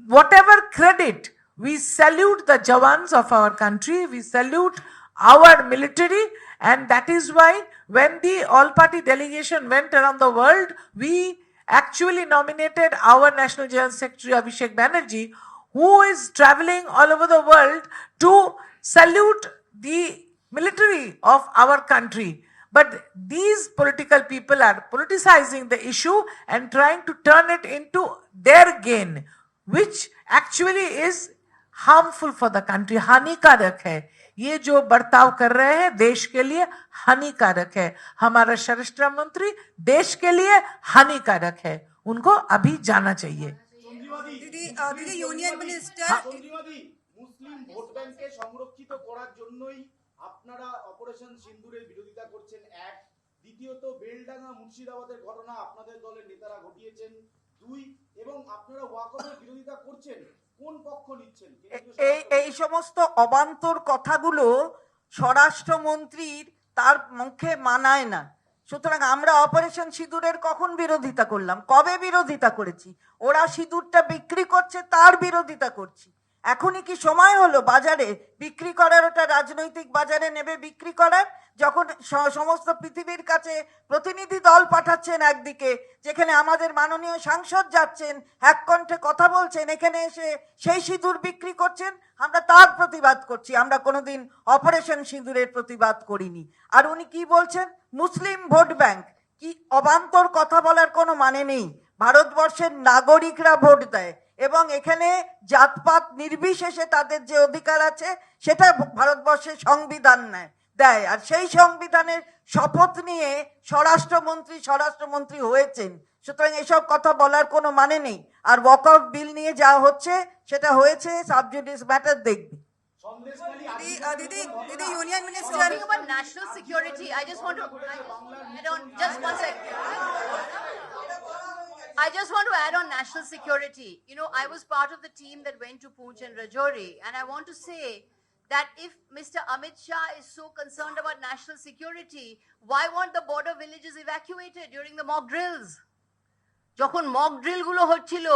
Whatever credit, we salute the Jawans of our country. We salute our military, and that is why when the all-party delegation went around the world, we actually nominated our National General Secretary Abhishek Banerjee, who is traveling all over the world to salute the military of our country. But these political people are politicizing the issue and trying to turn it into their gain, which actually is harmful for the country, हानिकारक है। ये जो बर्ताव कर रहे हैं देश के लिए हानिकारक है। हमारा स्वराष्ट्र मंत्री देश के लिए हानिकारक है, उनको अभी जाना चाहिए। दीदी यूनियन मिनिस्टर মুসলিম ভোট ব্যাংকে সংরক্ষিত করার জন্যই আপনারা অপারেশন সিন্দুরের বিরোধিতা করছেন, এক। দ্বিতীয়ত, বেলডাঙ্গা মুর্শিদাবাদের ঘটনা আপনাদের দলের নেতারা ঘটিয়েছেন, 2। এবং আপনারা ওয়াকফের বিরোধিতা করছেন, কোন পক্ষ নিচ্ছেন? এই সমস্ত অবান্তর কথাগুলো স্বরাষ্ট্রমন্ত্রীর তার মুখে মানায় না। সুতরাং আমরা অপারেশন সিঁদুরের কখন বিরোধিতা করলাম? কবে বিরোধিতা করেছি? ওরা সিঁদুরটা বিক্রি করছে তার বিরোধিতা করছি। এখনই কি সময় হলো বাজারে বিক্রি করার? ওটা রাজনৈতিক বাজারে নেবে বিক্রি করার, যখন সমস্ত পৃথিবীর কাছে প্রতিনিধি দল পাঠাচ্ছেন একদিকে, যেখানে আমাদের মাননীয় সাংসদ যাচ্ছেন, এক কণ্ঠে কথা বলছেন, এখানে এসে সেই সিঁদুর বিক্রি করছেন। আমরা তার প্রতিবাদ করছি, আমরা কোনোদিন অপারেশন সিঁদুরের প্রতিবাদ করিনি। আর উনি কি বলছেন? মুসলিম ভোট ব্যাংক, কি অবান্তর কথা বলার কোনো মানে নেই। ভারতবর্ষের নাগরিকরা ভোট দেয় এবং এখানে জাতপাত নির্বিশেষে তাদের যে অধিকার আছে সেটা ভারতবর্ষের সংবিধান দেয়। আর সেই সংবিধানের শপথ নিয়ে স্বরাষ্ট্রমন্ত্রী হয়েছেন। সুতরাং এসব কথা বলার কোনো মানে নেই। আর ওয়াকআউট বিল নিয়ে যা হচ্ছে সেটা হয়েছে সাবজুডিস ম্যাটার, দেখবে। दीदी union minister Talking about national security, I just want to add on just one second. I just want to add on national security. You know, I was part of the team that went to Poonch and Rajouri, and I want to say that if Mr. Amit Shah is so concerned about national security, why weren't the border villages evacuated during the mock drills? যখন mock drill গুলো হচ্ছিল,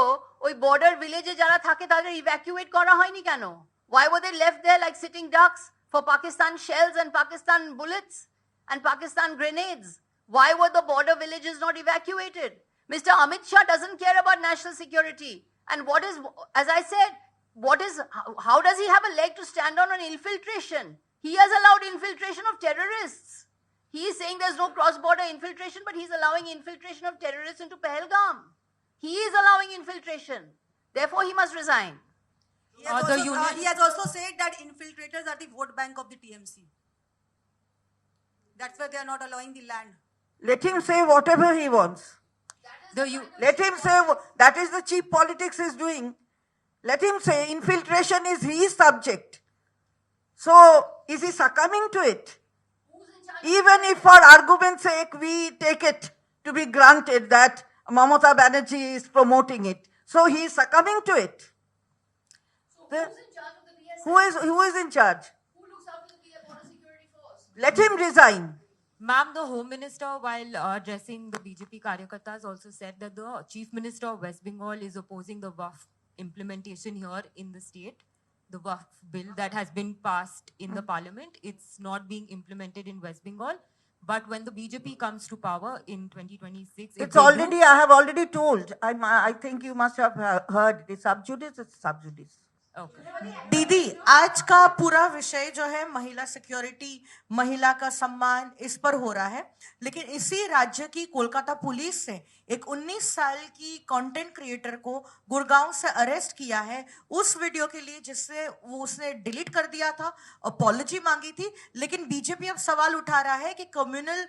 ওই border ভিলেজে যারা থাকে তাদের evacuate করা হয়নি কেন? Why were they left there like sitting ducks for Pakistan shells and Pakistan bullets and Pakistan grenades? Why were the border villages not evacuated? Mr. Amit Shah doesn't care about national security. And what is, as I said, how does he have a leg to stand on infiltration? He has allowed infiltration of terrorists. He is saying there's no cross-border infiltration, but he's allowing infiltration of terrorists into Pahalgam. He is allowing infiltration. Therefore, he must resign. he has also said that infiltrators are the vote bank of the TMC. That's why they are not allowing the land. Let him say whatever he wants. Let him say that is the cheap politics he's doing. Let him say infiltration is his subject. So is he succumbing to it? Even if for argument's sake we take it to be granted that Mamata Banerjee is promoting it, so he is succumbing to it. Who is in charge? Who looks after the border security force? Let him resign. Ma'am, the Home Minister, while addressing the BJP Karyakartas, also said that the Chief Minister of West Bengal is opposing the WAF implementation here in the state. The WAF bill that has been passed in the parliament, it's not being implemented in West Bengal. But when the BJP comes to power in 2026, if It's they already, I have already told. I think you must have heard. The sub judice is sub judice. Okay. दीदी, आज का पूरा विषय जो है महिला security, महिला का सम्मान, इस पर हो रहा है। लेकिन इसी राज्य की कोलकाता पुलिस से एक 19 साल की कंटेंट क्रिएटर को गुड़गांव से अरेस्ट किया है उस वीडियो के लिए जिससे वो उसने डिलीट कर दिया था, अपॉलॉजी मांगी थी। लेकिन बीजेपी अब सवाल उठा रहा है कि कम्युनल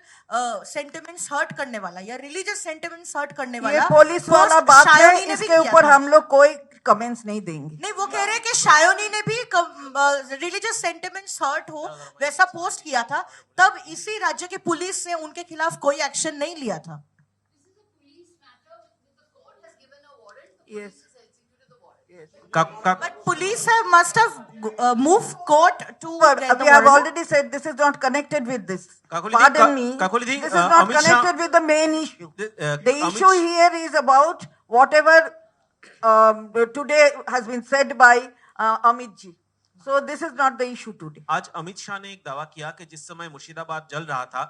सेंटिमेंट्स हर्ट करने वाला या रिलीजियस सेंटिमेंट्स हर्ट करने ये वाला पुलिस वाला पोस्ट बात है, शायोनी ने भी इसके किया ऊपर था। हम लोग कोई कमेंट्स नहीं देंगे। नहीं, वो कह रहे हैं कि शायोनी ने भी रिलीजियस सेंटिमेंट्स हर्ट हो वैसा पोस्ट किया था, तब इसी राज्य की पुलिस ने उनके खिलाफ कोई एक्शन नहीं लिया था। Yes. But police must have moved court to But get the we have warrant. already said this is not connected with this. Kakuli ji, Pardon me. Kakuli ji, this is not Amit Shah- connected with the main issue. The Amit issue here is about whatever today has been said by Amit ji. So this is not the issue today. आज अमित शाह ने एक दावा किया कि जिस समय मुर्शिदाबाद जल रहा था,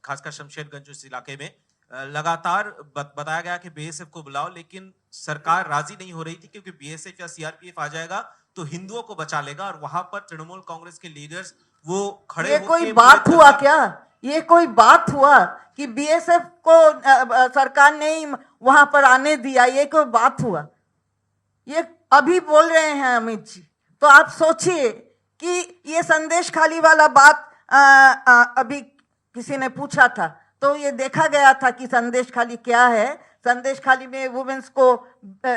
खासकर शमशेरगंज उस इलाके में, लगातार बताया गया कि बीएसएफ को बुलाओ, लेकिन सरकार राजी नहीं हो रही थी क्योंकि बीएसएफ या सीआरपीएफ आ जाएगा तो हिंदुओं को बचा लेगा। और वहां पर तृणमूल कांग्रेस के लीडर्स वो खड़े ये होके कोई पूरे बात हुआ जनता- क्या? ये कोई बात हुआ कि बीएसएफ को सरकार ने ही वहां पर आने दिया? ये कोई बात हुआ? ये अभी बोल रहे हैं अमित जी। तो आप सोचिए कि ये संदेश खाली वाला बात अभी किसी ने पूछा था, तो ये देखा गया था कि संदेश खाली क्या है। संदेश खाली में वुमेन्स को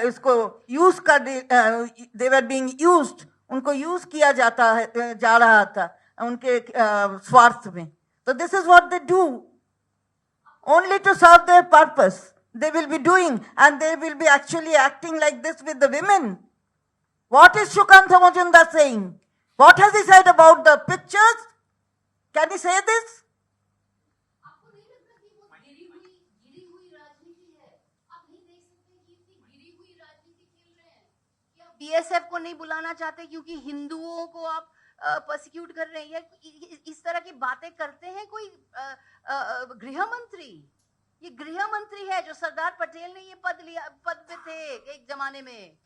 इसको यूज कर दे वर बीइंग यूज्ड, उनको यूज किया जाता है जा रहा था उनके स्वार्थ में। तो this is what they do only to serve their purpose. They will be doing, and they will be actually acting like this with the women. What is Shukanta Majumdar saying? What has he said about the pictures? Can he say this? BSF को नहीं बुलाना चाहते क्योंकि हिंदुओं को आप prosecute कर रहे हैं, इस तरह की बातें करते हैं कोई गृह मंत्री? ये गृह मंत्री है, जो सरदार पटेल ने ये पद पे थे एक जमाने में।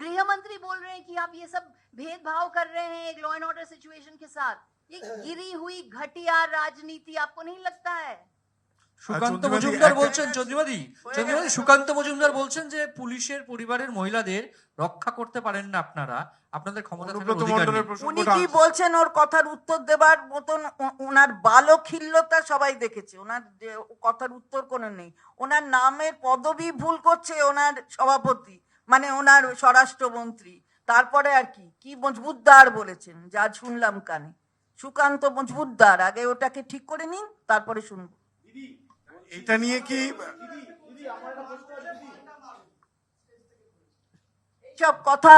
गृह मंत्री बोल रहे हैं कि आप ये सब भेदभाव कर रहे हैं एक लॉ एंड ऑर्डर सिचुएशन के साथ। ये गिरी हुई घटिया राजनीति आपको नहीं लगता है? সুকান্ত মজুমদার বলছেন, চন্দ্রিমাদি সুকান্ত মজুমদার বলছেন যে পুলিশের পরিবারের মহিলাদের রক্ষা করতে পারেন না আপনারা, আপনাদের ক্ষমতা থাকার অধিকার নেই। উনি কি বলছেন ওর কথার উত্তর দেবার মতন ওনার বালখিল্যতা সবাই দেখেছে, ওনার কথার উত্তর কোনো নেই। ওনার নামের পদবি ভুল করছে ওনার সভাপতি, মানে ওনার স্বরাষ্ট্রমন্ত্রী। তারপরে আর কি কি মজবুতদার বলেছেন, যা শুনলাম কানে, সুকান্ত মজবুতদার। আগে ওটাকে ঠিক করে নিন, তারপরে শুনবো। এটা নিয়ে কি সব কথা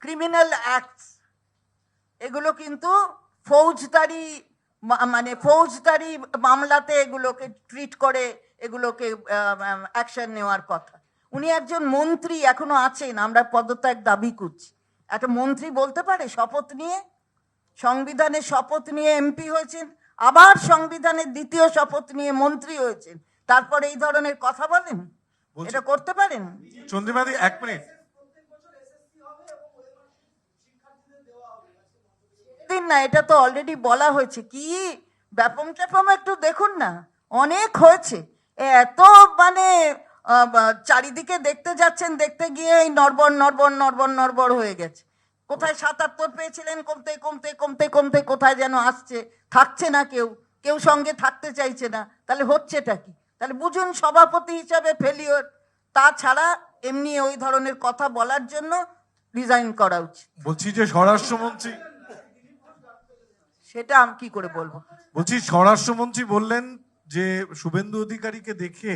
ক্রিমিনাল অ্যাক্টস, এগুলো কিন্তু ফৌজদারি মানে ফৌজদারি মামলাতে এগুলোকে ট্রিট করে, এগুলোকে অ্যাকশন নেওয়ার কথা। উনি একজন মন্ত্রী এখনো আছেন, আমরা পদত্যাগ দাবি করছি। একটা মন্ত্রী বলতে পারে শপথ নিয়ে, সংবিধানের শপথ নিয়ে এমপি হয়েছেন, আবার সংবিধানের দ্বিতীয় শপথ নিয়ে মন্ত্রী হয়েছেন, তারপরে এই ধরনের কথা বলেন? এটা করতে পারেন? চন্দ্রিমাদি 1 মিনিট, দিন না, এটা তো অলরেডি বলা হয়েছে। কি ব্যাপম ট্যাপম একটু দেখুন না, অনেক হয়েছে। এত মানে চারিদিকে দেখতে যাচ্ছেন, দেখতে গিয়ে এই নড়বড় নড়বড় নড়বড় নড়বড় হয়ে গেছে। কোথায় 77 পেয়েছিলেন, কমতে কমতে কমতে কমতে কোথায় যেন আসছে, থাকছে না কেউ, কেউ সঙ্গে থাকতে চাইছে না। তাহলে হচ্ছেটা কি? তাহলে বুঝুন সভাপতি হিসাবে ফেলিওর। তাছাড়া এমনি ওই ধরনের কথা বলার জন্য রিজাইন করা উচিত। বলছি যে স্বরাষ্ট্রমন্ত্রী, সেটা আমি কি করে বলবো? বলছি স্বরাষ্ট্রমন্ত্রী বললেন যে শুভেন্দু অধিকারীকে দেখে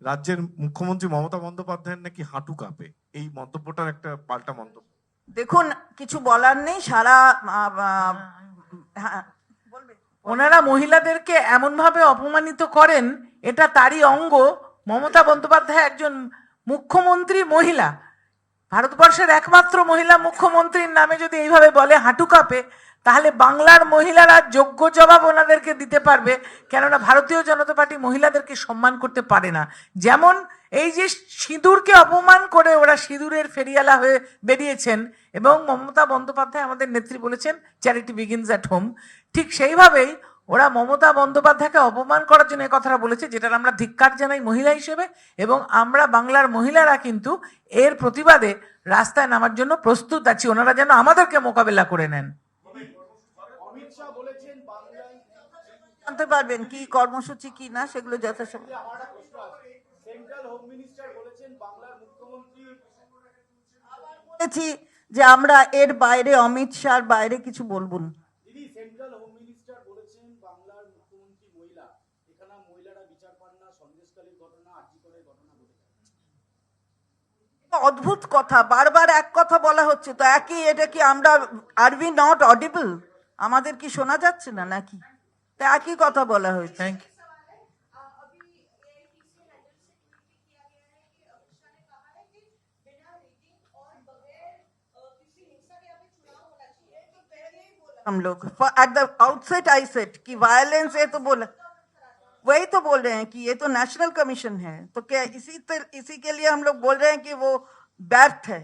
রাজ্যের মুখ্যমন্ত্রী মমতা বন্দ্যোপাধ্যায়ের নাকি হাঁটু কাঁপে। এই মন্তব্যটার একটা পাল্টা মন্তব্য। দেখুন, কিছু বলার নেই। সারা হ্যাঁ, ওনারা মহিলাদেরকে এমন ভাবে অপমানিত করেন, এটা তারই অঙ্গ। মমতা বন্দ্যোপাধ্যায় একজন মুখ্যমন্ত্রী মহিলা, ভারতবর্ষের একমাত্র মহিলা মুখ্যমন্ত্রীর নামে যদি এইভাবে বলে হাঁটু কাঁপে, তাহলে বাংলার মহিলারা যোগ্য জবাব ওনাদেরকে দিতে পারবে। কেননা ভারতীয় জনতা পার্টি মহিলাদেরকে সম্মান করতে পারে না। যেমন এই যে সিঁদুরকে অপমান করে ওরা সিঁদুরের ফেরিয়ালা হয়ে বেরিয়েছেন, এবং মমতা বন্দ্যোপাধ্যায় আমাদের নেত্রী বলেছেন চ্যারিটি বিগিনস অ্যাট হোম, ঠিক সেইভাবেই ওরা মমতা বন্দ্যোপাধ্যায়কে অপমান করার জন্য এই কথাটা বলেছে, যেটার আমরা ধিক্কার জানাই মহিলা হিসেবে। এবং আমরা বাংলার মহিলারা কিন্তু এর প্রতিবাদে রাস্তায় নামার জন্য প্রস্তুত আছি, ওনারা যেন আমাদেরকে মোকাবেলা করে নেন। জানতে পারবেন কি কর্মসূচি কি না, সেগুলো যথাসময়। সেন্ট্রাল হোম মিনিস্টার বলেছেন বাংলার মুখ্যমন্ত্রী, বলেছি যে আমরা এর বাইরে, অমিত শাহর বাইরে কিছু বলবো না। দিদি সেন্ট্রাল হোম মিনিস্টার বলেছেন বাংলার মুখ্যমন্ত্রী মহিলা, এখানে মহিলারা বিচার পান না, সন্দেশখালীর ঘটনা, আরজিকরের ঘটনা ঘটে যায়। অদ্ভুত কথা, বারবার এক কথা বলা হচ্ছে তো একই। এটা কি আমরা, আর উই নট অডিবল? আমাদের কি শোনা যাচ্ছে না নাকি? তা একই কথা বলা হয়েছে। Thank you. हम लोग at the outset I said कि वायलेंस है, तो बोला वही तो बोल रहे हैं कि ये तो नेशनल कमीशन है, तो क्या इसी के लिए हम लोग बोल रहे हैं कि वो व्यर्थ है?